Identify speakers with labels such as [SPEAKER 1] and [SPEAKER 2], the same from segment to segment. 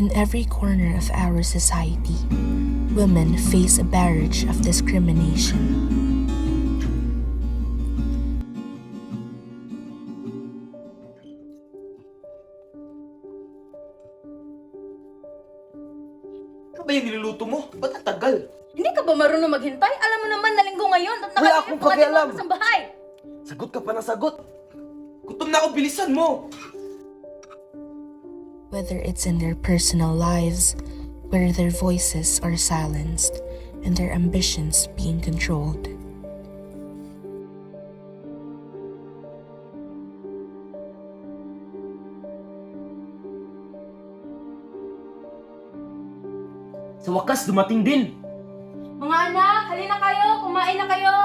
[SPEAKER 1] In every corner of our society, women face a barrage of discrimination.
[SPEAKER 2] Ano ba yung niluluto mo? Ba't ang tagal?
[SPEAKER 3] Hindi ka ba marunong maghintay? Alam mo naman na linggo ngayon at
[SPEAKER 2] Wala akong pakialam.
[SPEAKER 3] sa bahay.
[SPEAKER 2] Sagot ka pa ng sagot. Gutom na ako, bilisan mo.
[SPEAKER 1] Whether it's in their personal lives, where their voices are silenced and their ambitions being controlled.
[SPEAKER 2] Sa wakas, dumating din.
[SPEAKER 3] Mga anak, halina kayo, kumain na kayo.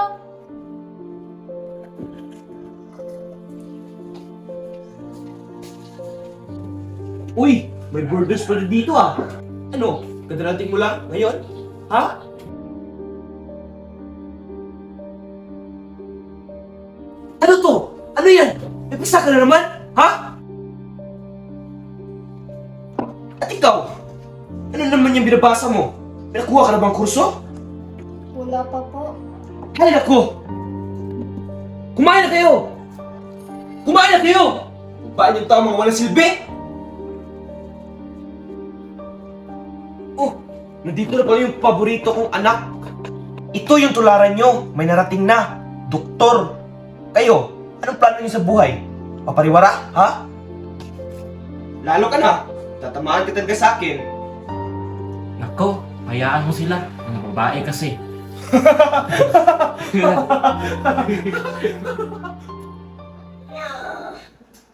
[SPEAKER 2] Uy, may borders pala dito ah. Ano, kadarating mo lang ngayon? Ha? Ano to? Ano yan? May pista ka na naman? Ha? At ikaw? Ano naman yung binabasa mo? May nakuha ka na bang kurso?
[SPEAKER 3] Wala pa po.
[SPEAKER 2] Hay nako! Kumain na kayo! Kumain na kayo! Paano yung tao mga walang silbi? Oh, nandito na pala yung paborito kong anak. Ito yung tularan nyo. May narating na. Doktor. Kayo, anong plano nyo sa buhay? Papariwara, ha? Lalo ka na. Tatamaan ka talaga sa akin.
[SPEAKER 4] Nako, hayaan mo sila. Mga babae kasi.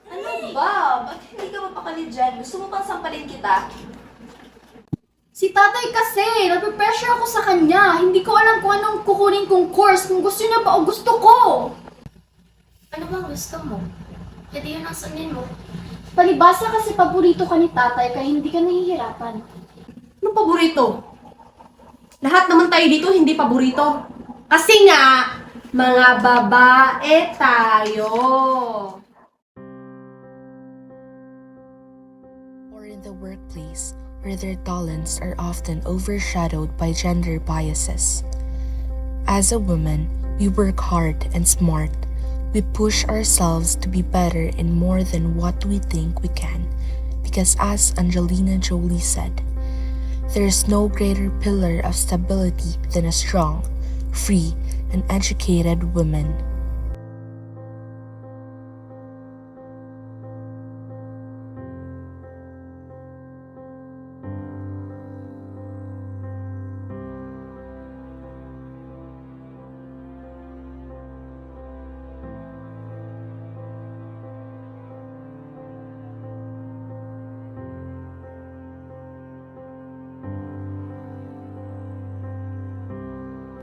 [SPEAKER 3] Ano ba? Ba't hindi ka mapakali dyan? Gusto mo pang sampalin kita?
[SPEAKER 5] Si tatay kasi, nape-pressure ako sa kanya. Hindi ko alam kung anong kukunin kong course, kung gusto niya ba o gusto ko.
[SPEAKER 6] Ano bang gusto mo? Pwede yun ang sundin mo.
[SPEAKER 5] Palibasa kasi paborito ka ni tatay, kaya hindi ka nahihirapan.
[SPEAKER 3] Anong paborito? Lahat naman tayo dito hindi paborito. Kasi nga, mga babae tayo.
[SPEAKER 1] Or in the workplace, where their talents are often overshadowed by gender biases. As a woman, we work hard and smart. We push ourselves to be better in more than what we think we can. Because as Angelina Jolie said, there is no greater pillar of stability than a strong, free, and educated woman.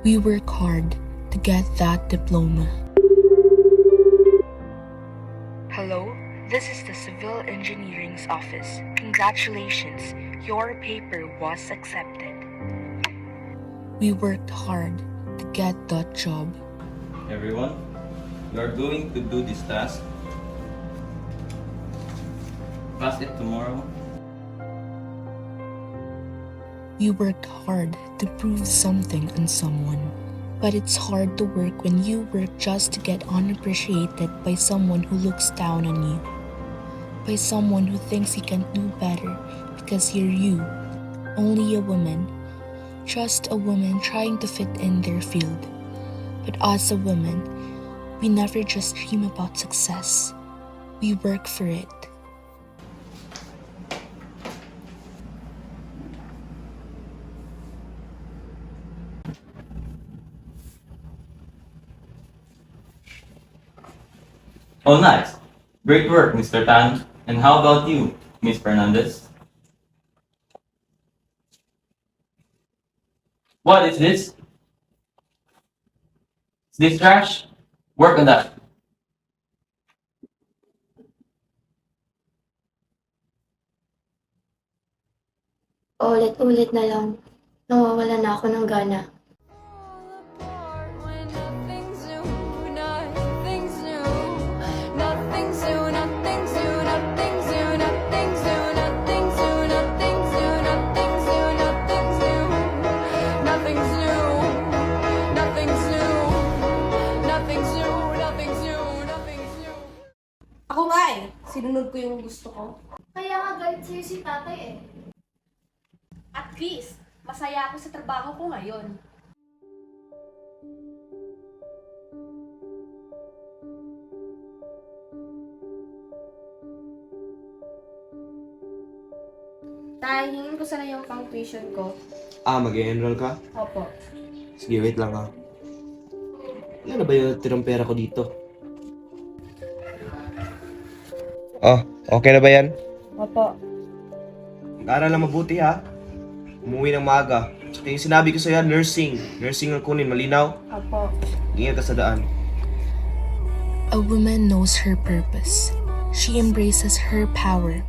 [SPEAKER 1] We work hard to get that diploma. Hello, this is the Civil Engineering's office. Congratulations, your paper was accepted. We worked hard to get that job.
[SPEAKER 7] Everyone, you are going to do this task. Pass it tomorrow.
[SPEAKER 1] We worked hard to prove something on someone. But it's hard to work when you work just to get unappreciated by someone who looks down on you. By someone who thinks you can do better because you're you. Only a woman. Just a woman trying to fit in their field. But as a woman, we never just dream about success. We work for it.
[SPEAKER 7] Oh, nice. Great work, Mr. Tan. And how about you, Miss Fernandez? What is this? Is this trash? Work on that.
[SPEAKER 6] Ulit-ulit na lang. Nawawala na ako ng gana.
[SPEAKER 3] Sinunod ko yung gusto ko.
[SPEAKER 5] Kaya nga galit sa'yo si tatay eh.
[SPEAKER 3] At least, masaya ako sa trabaho ko ngayon.
[SPEAKER 6] Tay, hingin ko sana yung pang tuition ko.
[SPEAKER 2] Mag-enroll ka?
[SPEAKER 6] Opo.
[SPEAKER 2] Sige, wait lang Wala na ba yung tirang pera ko dito? Okay na ba yan?
[SPEAKER 6] Opo.
[SPEAKER 2] Mag-aral lang mabuti ha. Umuwi ng maaga. Tsaka yung sinabi ko sa'yo, nursing. Nursing ang kunin, malinaw.
[SPEAKER 6] Opo.
[SPEAKER 2] Ingat ka sa daan.
[SPEAKER 1] A woman knows her purpose. She embraces her power.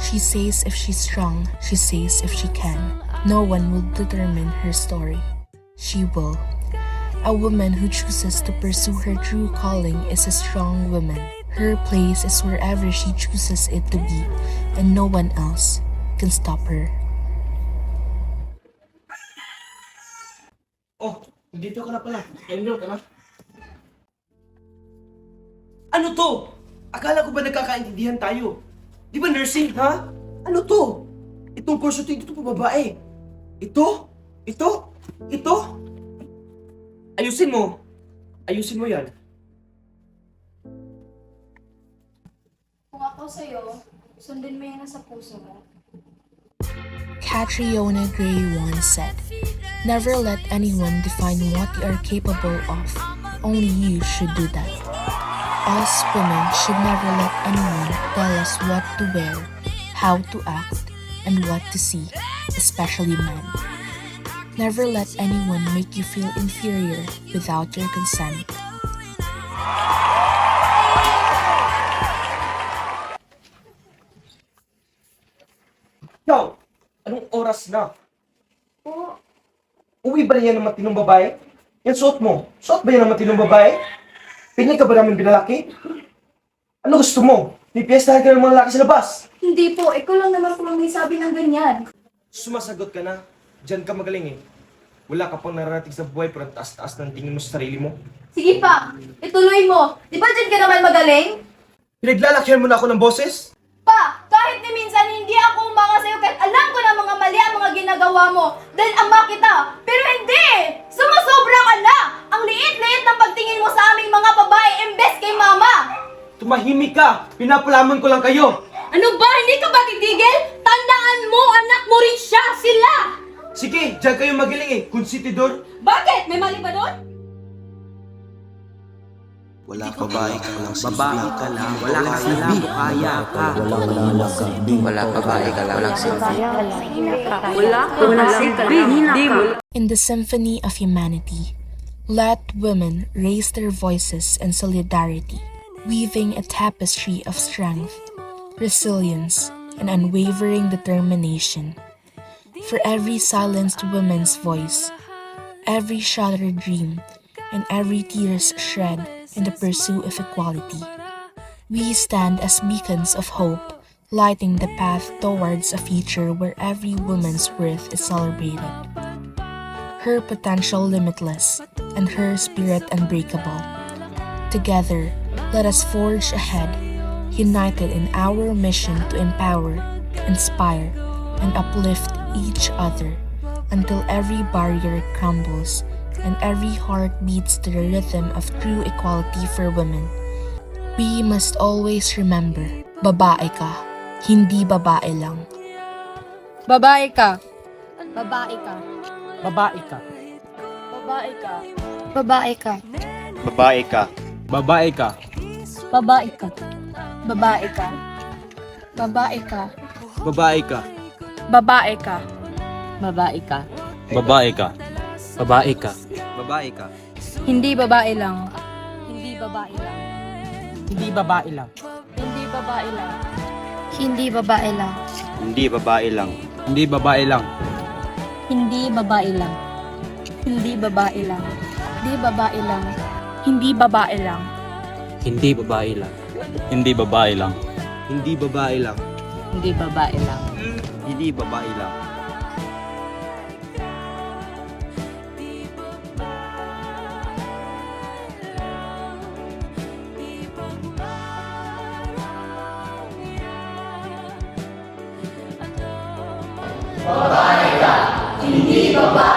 [SPEAKER 1] She says if she's strong, she says if she can. No one will determine her story. She will. A woman who chooses to pursue her true calling is a strong woman. Her place is wherever she chooses it to be, and no one else can stop her.
[SPEAKER 2] Dito ka na pala. Enroll ka na. Ano to? Akala ko ba nagkakaintindihan tayo? Di ba nursing, ha? Ano to? Itong kurso to, ito pa babae. Ito? Ayusin mo. Ayusin mo yan.
[SPEAKER 5] Kung ako sa'yo, sundin mo yan sa puso mo.
[SPEAKER 1] Catriona Gray once said, "Never let anyone define what you are capable of. Only you should do that." Us women should never let anyone tell us what to wear, how to act, and what to see, especially men. Never let anyone make you feel inferior without your consent.
[SPEAKER 2] Ikaw, anong oras na? Uwi ba yan ng matinong babae? Yan suot mo. Suot ba yan ng matinong babae? Pinay ka ba namin binalaki? Ano gusto mo? May piyestahan ka ng mga lalaki sa labas.
[SPEAKER 5] Hindi po, ikaw lang naman po lang may sabi ng ganyan.
[SPEAKER 2] Sumasagot ka na. Diyan ka magaling eh. Wala ka pang nararating sa buhay pero ang taas-taas ng tingin mo sa sarili mo.
[SPEAKER 3] Sige pa, ituloy mo. Di ba dyan ka naman magaling?
[SPEAKER 2] Pinaglalakyan mo na ako ng boses?
[SPEAKER 3] Pa, kahit ni minsan hindi ako umanga sa'yo kahit alam ko na mga mali ang mga ginagawa mo dahil ama kita. Pero hindi! Sumusobra ka na! Ang liit-liit ng pagtingin mo sa aming mga babae imbes kay mama!
[SPEAKER 2] Tumahimik ka! Pinapalaman ko lang kayo!
[SPEAKER 3] Ano ba? Hindi ka ba titigil? Tandaan mo, anak mo rin siya! Sila!
[SPEAKER 2] Sige, diyan kayo magaling eh. Konsitidor.
[SPEAKER 3] Bakit? May mali ba doon?
[SPEAKER 8] Wala babae ka lang babae ka lang wala ka silbi kaya ka wala babae ka lang walang silbi wala silbi hindi mo.
[SPEAKER 1] In the symphony of humanity, let women raise their voices in solidarity, weaving a tapestry of strength, resilience, and unwavering determination. For every silenced woman's voice, every shattered dream, and every tear's shed in the pursuit of equality, we stand as beacons of hope, lighting the path towards a future where every woman's worth is celebrated, her potential limitless, and her spirit unbreakable. Together, let us forge ahead, united in our mission to empower, inspire, and uplift each other until every barrier crumbles and every heart beats to the rhythm of true equality for women. We must always remember, babae ka, hindi babae lang.
[SPEAKER 6] Babae ka.
[SPEAKER 5] Babae ka.
[SPEAKER 4] Babae ka.
[SPEAKER 5] Babae ka.
[SPEAKER 6] Babae ka.
[SPEAKER 8] Babae ka
[SPEAKER 4] Babae ka.
[SPEAKER 5] Babae ka. Babae ka. Babae ka.
[SPEAKER 2] Babae ka.
[SPEAKER 5] Babae ka.
[SPEAKER 6] Babae ka.
[SPEAKER 4] Babae ka. Babae ka.
[SPEAKER 8] babae ka
[SPEAKER 5] Hindi babae lang. Hindi babae lang.
[SPEAKER 4] Hindi babae lang.
[SPEAKER 5] Hindi babae lang.
[SPEAKER 6] Hindi babae lang.
[SPEAKER 8] hindi babae lang
[SPEAKER 4] Hindi babae lang.
[SPEAKER 5] Hindi babae lang. Hindi babae lang. Hindi babae lang. Hindi babae lang.
[SPEAKER 4] Hindi babae lang. Hindi babae lang.
[SPEAKER 2] Hindi babae lang.
[SPEAKER 6] Hindi babae lang.
[SPEAKER 8] hindi babae lang
[SPEAKER 3] Hindi babae.